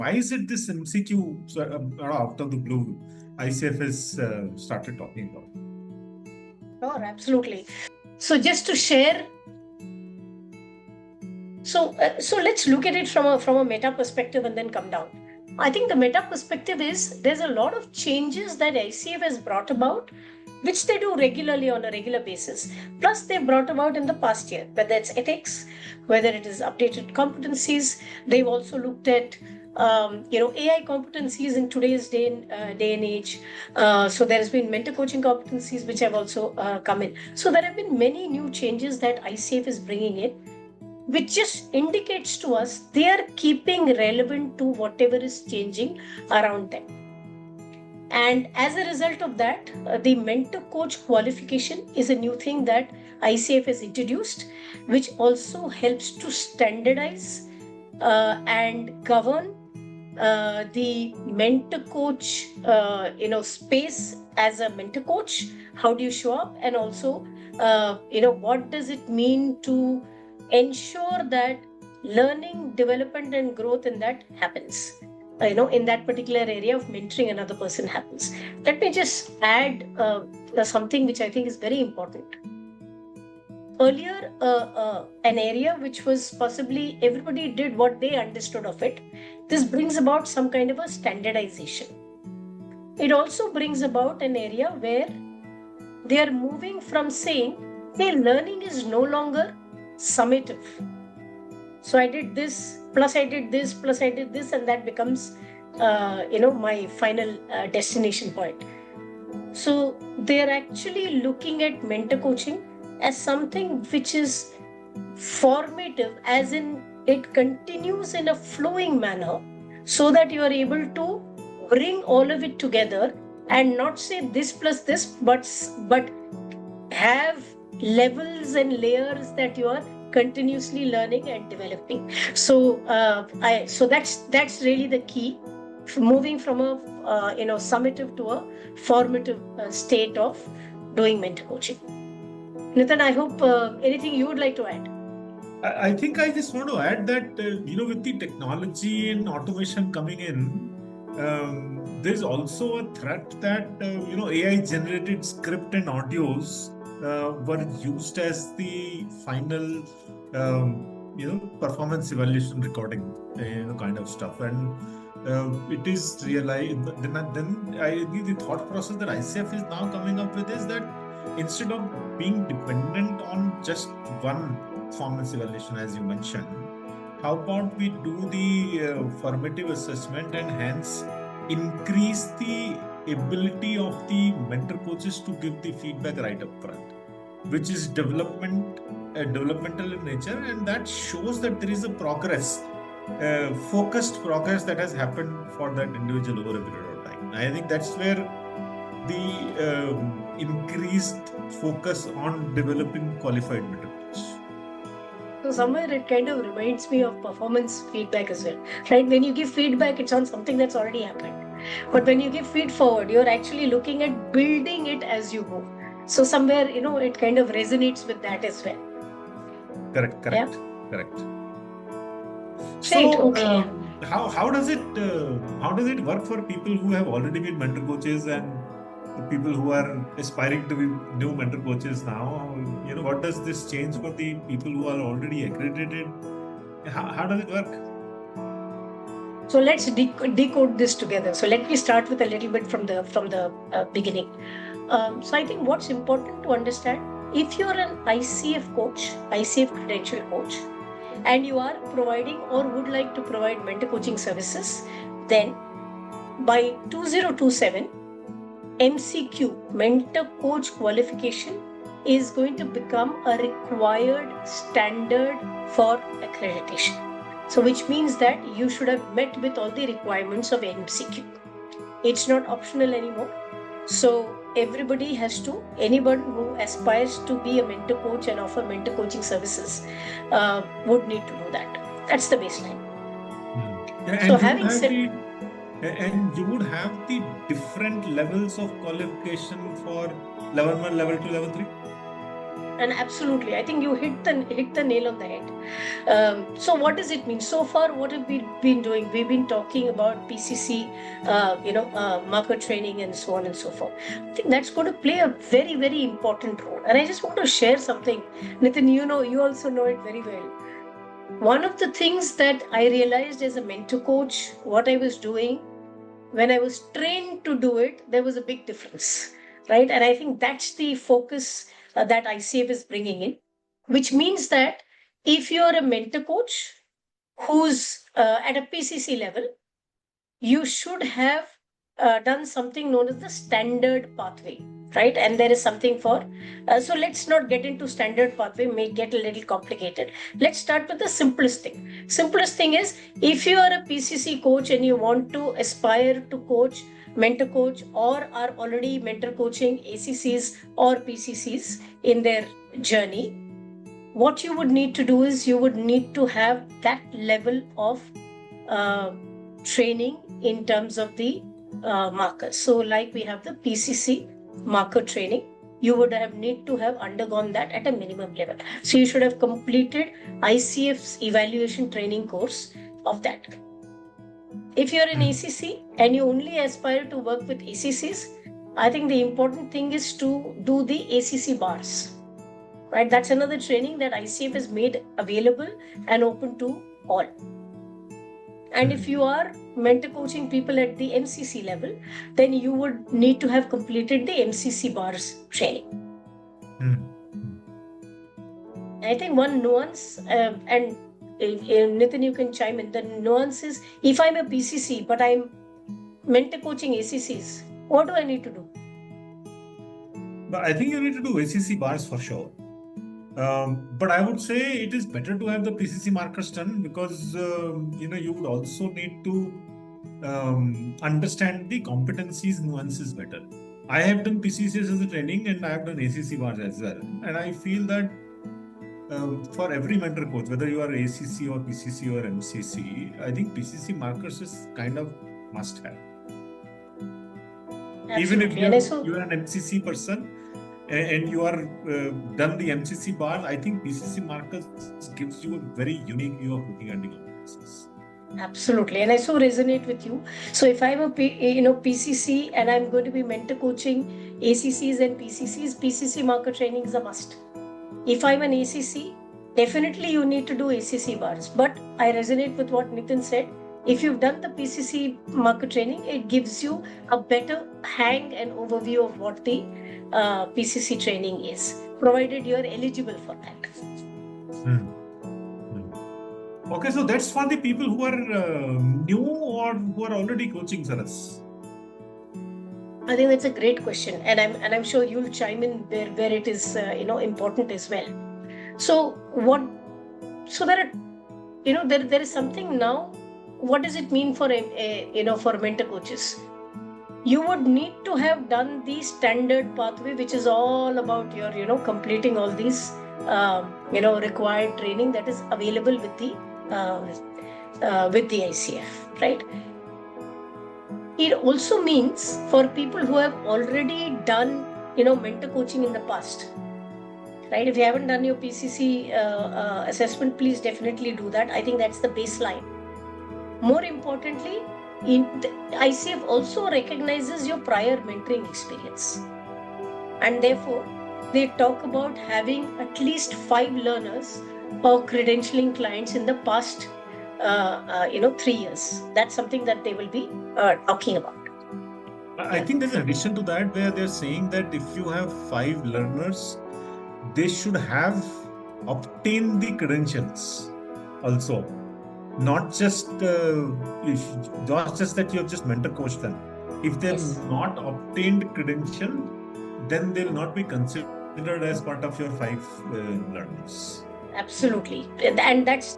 Why is it this MCQ out of the blue ICF has started talking about? Sure, absolutely. So just to share, so let's look at it from a meta perspective and then come down. I think the meta perspective is there's a lot of changes that ICF has brought about, which they do regularly on a regular basis. Plus, they brought about in the past year, whether it's ethics, whether it is updated competencies. They've also looked at AI competencies in today's day and age. So there has been mentor coaching competencies which have also come in. So there have been many new changes that ICF is bringing in, which just indicates to us they are keeping relevant to whatever is changing around them. And as a result of that, the Mentor Coach Qualification is a new thing that ICF has introduced, which also helps to standardize and govern the mentor coach space as a mentor coach. How do you show up, and also what does it mean to ensure that learning, development and growth in that happens, in that particular area of mentoring another person happens. Let me just add something which I think is very important. Earlier, an area which was possibly everybody did what they understood of it. This brings about some kind of a standardization. It also brings about an area where they are moving from saying, hey, learning is no longer summative. So I did this, plus I did this, plus I did this, and that becomes, my final destination point. So they're actually looking at mentor coaching as something which is formative, as in it continues in a flowing manner, so that you are able to bring all of it together and not say this plus this, but have levels and layers that you are continuously learning and developing. So that's really the key, moving from a summative to a formative state of doing mentor coaching. Nitin, I hope anything you would like to add. I think I just want to add that with the technology and automation coming in, there's also a threat that AI generated script and audios were used as the final performance evaluation recording kind of stuff, and it is realized. Then I think the thought process that ICF is now coming up with is that instead of being dependent on just one performance evaluation, as you mentioned, how about we do the formative assessment and hence increase the ability of the mentor coaches to give the feedback right up front, which is developmental in nature, and that shows that there is a progress, focused progress that has happened for that individual over a period of time. I think that's where the increased focus on developing qualified mentor coaches. So somewhere it kind of reminds me of performance feedback as well, right? When you give feedback, it's on something that's already happened. But when you give feed forward, you're actually looking at building it as you go. So somewhere, it kind of resonates with that as well. Correct. Yeah? Correct. Right, So, okay. how does it work for people who have already been mentor coaches and people who are aspiring to be new mentor coaches now? What does this change for the people who are already accredited? How does it work? So let's decode this together. So let me start with a little bit from the beginning. So I think what's important to understand, if you're an ICF coach, ICF credential coach, and you are providing or would like to provide mentor coaching services, then by 2027, MCQ, Mentor Coach Qualification, is going to become a required standard for accreditation. So which means that you should have met with all the requirements of MCQ. It's not optional anymore. So everybody anyone who aspires to be a mentor coach and offer mentor coaching services would need to do that. That's the baseline. So having said... And you would have the different levels of qualification for level 1, level 2, level 3? And absolutely, I think you hit the nail on the head. So what does it mean? So far, what have we been doing? We've been talking about PCC, marker training, and so on and so forth. I think that's going to play a very, very important role. And I just want to share something, Nitin. You also know it very well. One of the things that I realized as a mentor coach, what I was doing when I was trained to do it, there was a big difference, right? And I think that's the focus that ICF is bringing in, which means that if you're a mentor coach who's at a PCC level, you should have done something known as the standard pathway, right? And there is something for, so let's not get into standard pathway, may get a little complicated. Let's start with the simplest thing. Simplest thing is, if you are a PCC coach and you want to aspire to coach, mentor coach, or are already mentor coaching ACCs or PCCs in their journey, what you would need to do is you would need to have that level of training in terms of the markers. So like we have the PCC marker training, you would need to have undergone that at a minimum level. So you should have completed ICF's evaluation training course of that. If you're an ACC and you only aspire to work with ACCs, I think the important thing is to do the ACC bars, right? That's another training that ICF has made available and open to all. And if you are mentor coaching people at the MCC level, then you would need to have completed the MCC bars training. I think one nuance, and Nitin, you can chime in, the nuance is, if I'm a PCC, but I'm mentor coaching ACCs, what do I need to do? But I think you need to do ACC bars for sure. But I would say it is better to have the PCC markers done, because you would also need to understand the competencies nuances better. I have done PCCs as a training and I have done ACC bars as well, and I feel that for every mentor coach, whether you are ACC or PCC or MCC, I think PCC markers is kind of must have. Absolutely. Even if you are an MCC person and you are done the MCC bar, I think PCC markers gives you a very unique view of looking at the competencies. Absolutely, and I so resonate with you. So if I'm a PCC and I'm going to be mentor coaching ACCs and PCCs, PCC marker training is a must. If I'm an ACC, definitely you need to do ACC bars. But I resonate with what Nitin said. If you've done the PCC marker training, it gives you a better hang and overview of what the PCC training is, provided you're eligible for that. Okay, so that's for the people who are new or who are already coaching, Saras. I think that's a great question, and I'm sure you'll chime in where it is important as well. So there is something now. What does it mean for for mentor coaches? You would need to have done the standard pathway, which is all about your completing all these required training that is available with the ICF, right? It also means for people who have already done mentor coaching in the past, right? If you haven't done your PCC assessment, please definitely do that. I think that's the baseline. More importantly, ICF also recognizes your prior mentoring experience, and therefore they talk about having at least 5 learners or credentialing clients in the past 3 years. That's something that they will be talking about. I think there's an addition to that where they're saying that if you have 5 learners, they should have obtained the credentials also. Not just that you have just mentor coached them. If they're not obtained credential, then they'll not be considered as part of your 5 learners. Absolutely, and that's